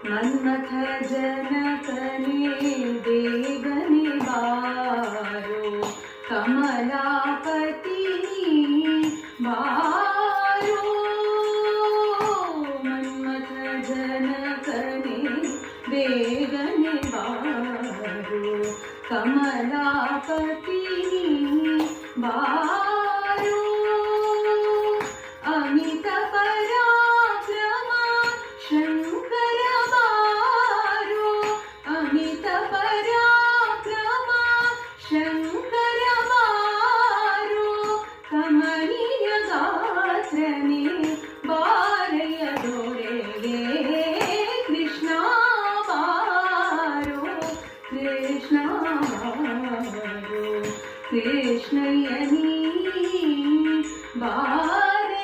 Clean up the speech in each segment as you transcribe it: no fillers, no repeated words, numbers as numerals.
मन्मथ जनकने देवने बारो कमलापति बारो मन्मथ जनकने देवने बारो कमलापति बारो अमित पराक्रम शंकर बारो अमित पराक्रम शंकर बारो कमनीय गात्रने बारय दोरेगे कृष्णा बारो कृष्णा बारो कृष्णयनी बारय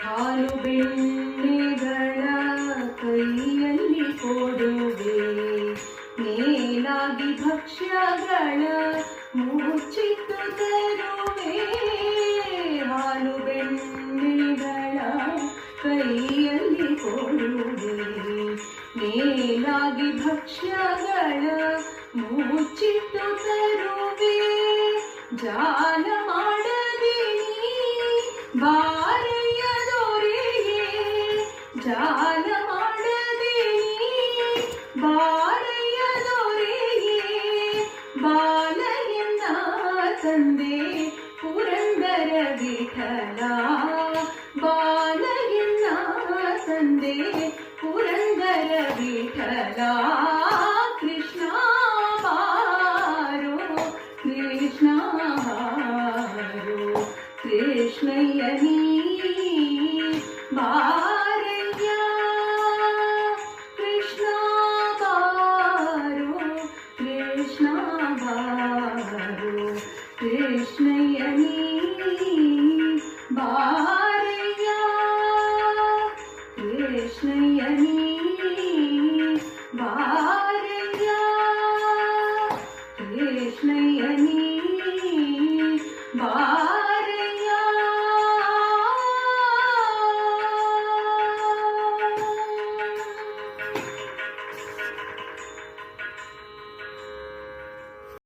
ಹಾಲು ಬೆಣ್ಣೆಗಳ ಕೈಯಲ್ಲಿ ಕೊಡುವೆ ಮೇಲಾಗಿ ಭಕ್ಷ್ಯಗಳ ಮುಚ್ಚಿಟ್ಟು ತರುವೆ ಹಾಲು ಬೆಣ್ಣೆಗಳ ಕೈಯಲ್ಲಿ ಕೊಡುವೆ ಮೇಲಾಗಿ ಭಕ್ಷ್ಯಗಳ ಮುಚ್ಚಿಟ್ಟು ತರುವೆ ಜಾಲ ಮಾಡದೆ ಬಾರಯ್ಯ ದೊರೆಯೇ ಜಾಲ ಮಾಡದೆ ಬಾರಯ್ಯ ದೊರೆಯೇ ಬಾಲಯ್ಯನ ತಂದೆ ಪುರಂದರ ವಿಠಲ ಬಾಲಯ್ಯನ ತಂದೆ ಪುರಂದರ ವಿಠಲ ಕೃಷ್ಣ ಬಾರೋ ಕೃಷ್ಣ ಬಾರೋ कृष्णयनी